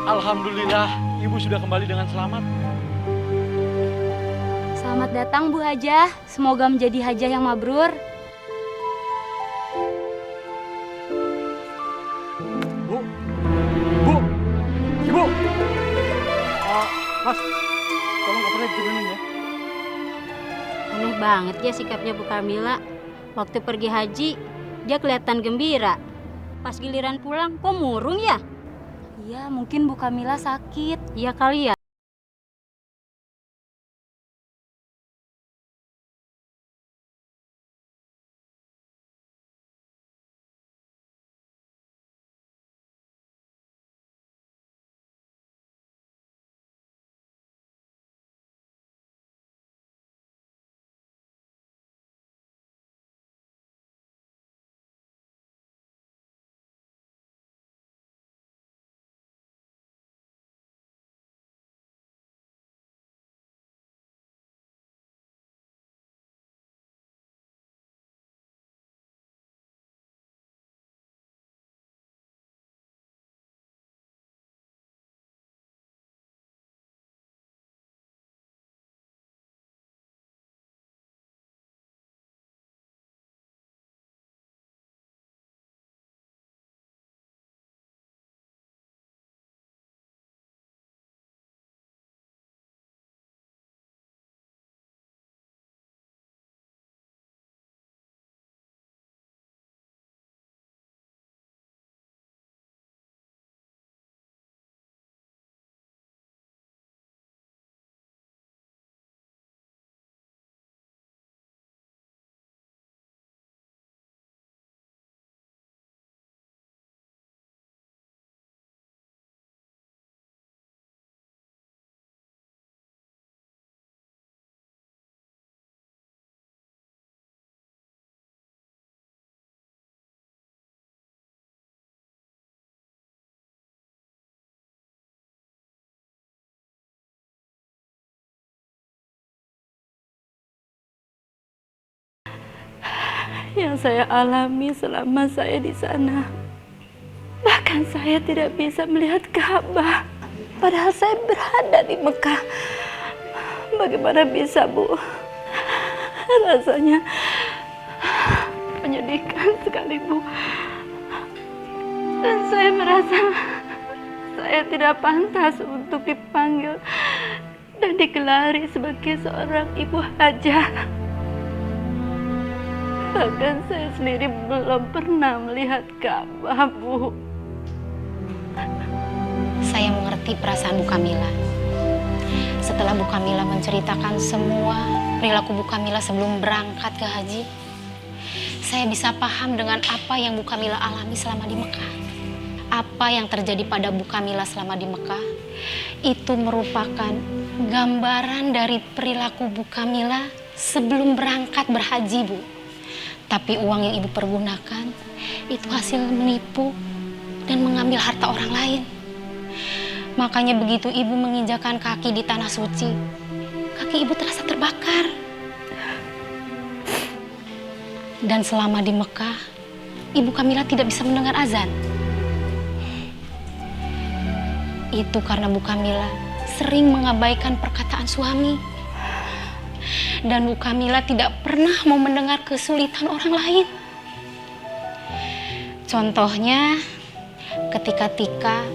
Alhamdulillah, Ibu sudah kembali dengan selamat. Selamat datang Bu Hajah. Semoga menjadi hajah yang mabrur. Bu, Bu, Ibu. Mas, tolong kopernya diturunin ya. Aneh banget ya sikapnya Bu Kamila. Waktu pergi haji, dia kelihatan gembira. Pas giliran pulang, kok murung ya? Iya, mungkin Bu Kamila sakit. Iya kali ya. Yang saya alami selama saya di sana. Bahkan saya tidak bisa melihat Ka'bah, padahal saya berada di Mekah. Bagaimana bisa, Bu? Rasanya menyedihkan sekali, Bu. Dan saya merasa saya tidak pantas untuk dipanggil dan digelari sebagai seorang ibu hajah. Bahkan saya sendiri belum pernah melihat Ka'bah, Bu. Saya mengerti perasaan Bu Kamila. Setelah Bu Kamila menceritakan semua perilaku Bu Kamila sebelum berangkat ke haji, saya bisa paham dengan apa yang Bu Kamila alami selama di Mekah. Apa yang terjadi pada Bu Kamila selama di Mekah, itu merupakan gambaran dari perilaku Bu Kamila sebelum berangkat berhaji, Bu. Tapi uang yang ibu pergunakan itu hasil menipu dan mengambil harta orang lain. Makanya begitu ibu menginjakan kaki di tanah suci, kaki ibu terasa terbakar. Dan selama di Mekah, Ibu Kamila tidak bisa mendengar azan. Itu karena Bu Kamila sering mengabaikan perkataan suami. Dan Bu Kamila tidak pernah mau mendengar kesulitan orang lain. Contohnya, ketika Tika,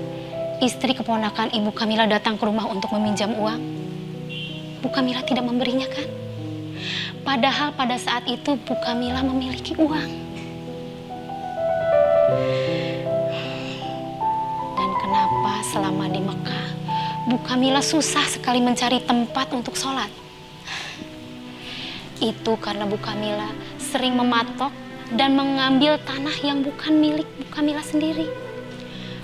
istri keponakan Ibu Kamila datang ke rumah untuk meminjam uang, Bu Kamila tidak memberinya kan? Padahal pada saat itu Bu Kamila memiliki uang. Dan kenapa selama di Mekah, Bu Kamila susah sekali mencari tempat untuk sholat? Itu karena Bu Kamila sering mematok dan mengambil tanah yang bukan milik Bu Kamila sendiri.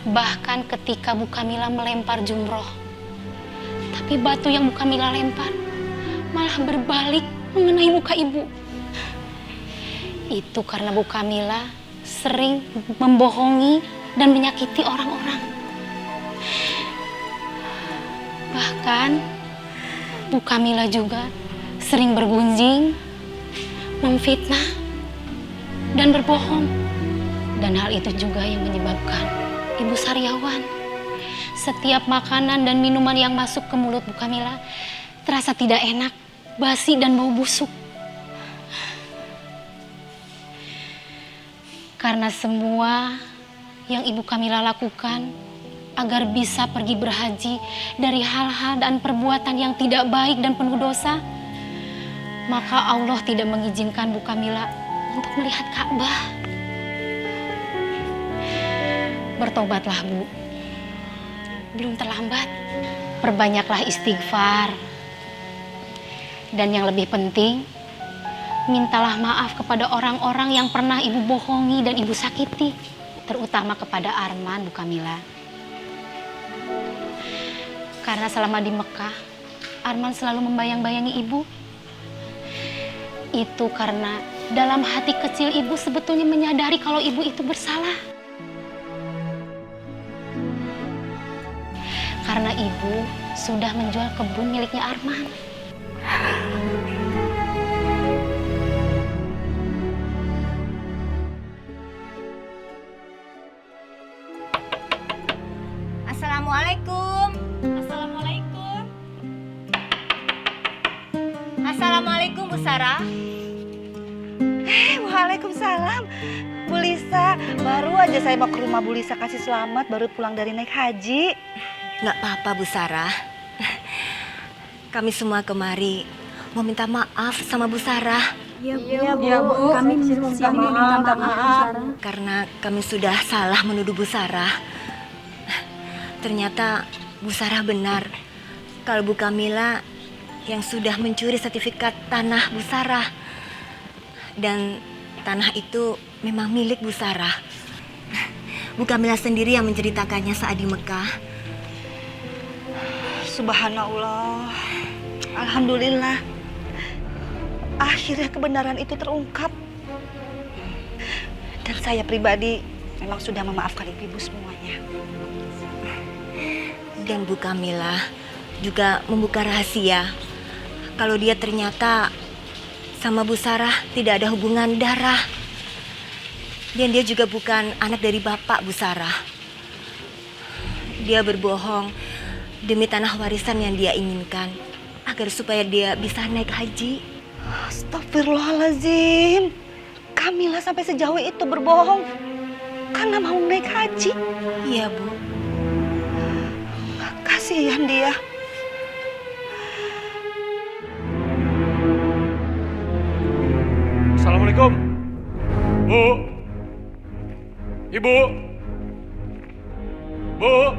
Bahkan ketika Bu Kamila melempar jumroh, tapi batu yang Bu Kamila lempar malah berbalik mengenai muka ibu. Itu karena Bu Kamila sering membohongi dan menyakiti orang-orang. Bahkan Bu Kamila juga sering bergunjing, memfitnah, dan berbohong. Dan hal itu juga yang menyebabkan Ibu Sariawan Setiap makanan dan minuman yang masuk ke mulut Bu Kamila terasa tidak enak, basi dan bau busuk. Karena semua yang Ibu Kamila lakukan agar bisa pergi berhaji dari hal-hal dan perbuatan yang tidak baik dan penuh dosa, maka Allah tidak mengizinkan Bu Kamila untuk melihat Ka'bah. Bertobatlah Bu, belum terlambat. Perbanyaklah istighfar. Dan yang lebih penting, mintalah maaf kepada orang-orang yang pernah Ibu bohongi dan Ibu sakiti, terutama kepada Arman, Bu Kamila. Karena selama di Mekah, Arman selalu membayang-bayangi Ibu. Itu karena dalam hati kecil Ibu sebetulnya menyadari kalau Ibu itu bersalah. Karena Ibu sudah menjual kebun miliknya Arman. Assalamualaikum. Assalamualaikum. Assalamualaikum Bu Sarah. Waalaikumsalam. Bu Lisa, baru aja saya mau ke rumah Bu Lisa kasih selamat, baru pulang dari naik haji. Nggak apa-apa Bu Sarah. Kami semua kemari mau minta maaf sama Bu Sarah. Iya Bu. Kami minta maaf. Karena kami sudah salah menuduh Bu Sarah. Ternyata Bu Sarah benar kalau Bu Kamila yang sudah mencuri sertifikat tanah Bu Sarah. Dan tanah itu memang milik Bu Sarah. Bu Kamila sendiri yang menceritakannya saat di Mekah. Subhanallah. Alhamdulillah. Akhirnya kebenaran itu terungkap. Dan saya pribadi memang sudah memaafkan ibu-ibu semuanya. Dan Bu Kamila juga membuka rahasia kalau dia ternyata sama Bu Sarah tidak ada hubungan darah. Dan dia juga bukan anak dari bapak Bu Sarah. Dia berbohong demi tanah warisan yang dia inginkan agar supaya dia bisa naik haji. Astagfirullahaladzim. Kamila sampai sejauh itu berbohong karena mau naik haji. Iya Bu. Kasihan dia. Assalamualaikum. Bu. Ibu. Bu.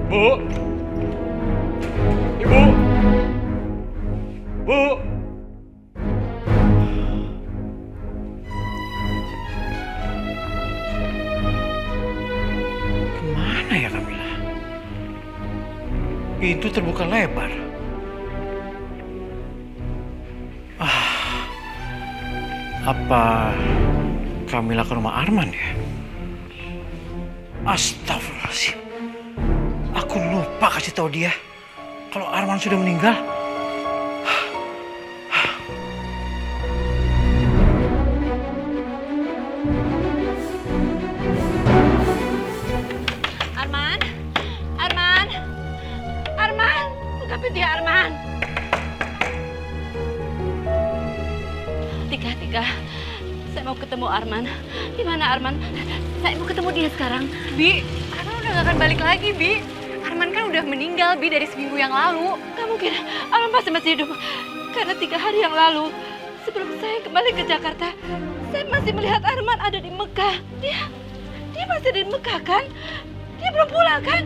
Bu. Ibu. Bu. Kemana ya Kamila? Pintu terbuka lebar. Apa Kamila ke rumah Arman ya? Astagfirullahaladzim. Aku lupa kasih tahu dia kalau Arman sudah meninggal. Arman. Arman. Arman. Buka pintu ya Arman. Tika. Saya mau ketemu Arman. Di mana Arman? Saya mau ketemu dia sekarang. Bi, Arman udah gak akan balik lagi, Bi. Arman kan udah meninggal, Bi, dari seminggu yang lalu. Gak mungkin Arman masih hidup. Karena 3 hari yang lalu, sebelum saya kembali ke Jakarta, saya masih melihat Arman ada di Mekah. Dia masih di Mekah kan? Dia belum pulang kan?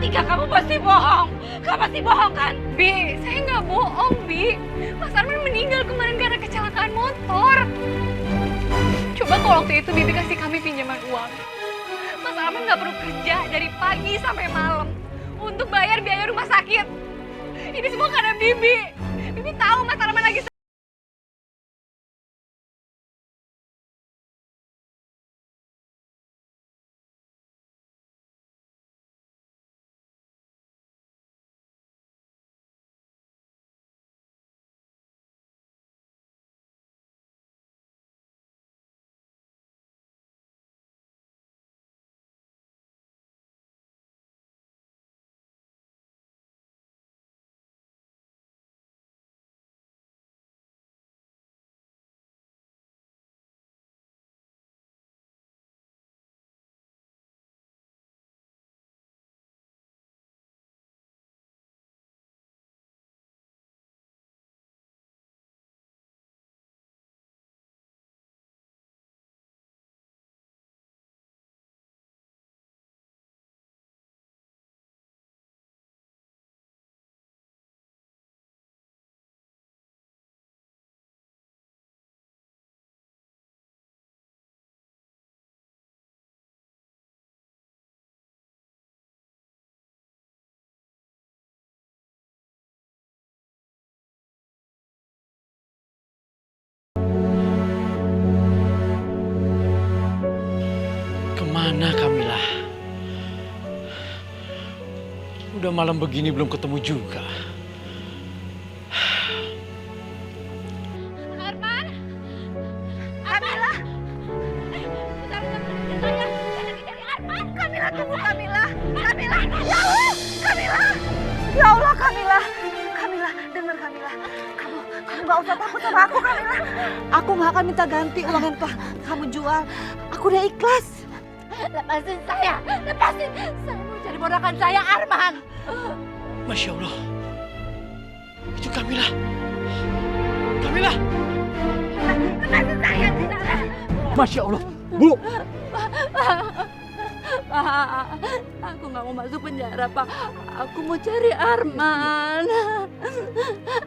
Tika, kamu pasti bohong. Kamu pasti bohong kan? Bi, saya nggak bohong, Bi. Mas Arman meninggal kemarin karena kecelakaan motor. Coba kalau waktu itu Bibi kasih kami pinjaman uang. Mas Arman nggak perlu kerja dari pagi sampai malam untuk bayar biaya rumah sakit. Ini semua karena Bibi. Bibi tahu Mas Arman lagi Udah malam begini belum ketemu juga. Arman! Kamila! Kamila, tunggu Kamila! Kamila! Ya Allah! Kamila! Ya Allah Kamila! Kamila, dengar Kamila. Kamu gak usah takut sama aku Kamila. Aku gak akan minta ganti uang yang telah kamu jual. Aku udah ikhlas. Lepasin saya! Lepasin! Saya mau jadi ponakan saya, Arman! Masya Allah. Itu Kamila. Kamila. Lepasin saya, tidak! Masya Allah. Bu. Pak, aku nggak mau masuk penjara, Pak. Aku mau cari Arman.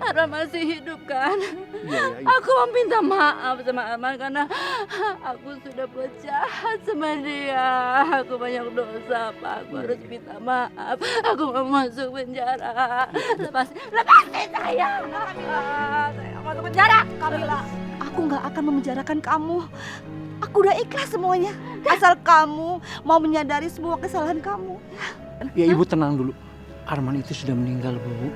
Arman masih hidup kan? Iya. Aku mau minta maaf sama Arman karena aku sudah buat jahat sama dia. Aku banyak dosa, Pak. Aku harus minta maaf. Aku mau masuk penjara. Lepasin saya! Saya mau masuk penjara, Kamila. Aku nggak akan memenjarakan kamu. Aku udah ikhlas semuanya. Asal kamu mau menyadari semua kesalahan kamu. Ya Ibu tenang dulu. Arman itu sudah meninggal, Bu.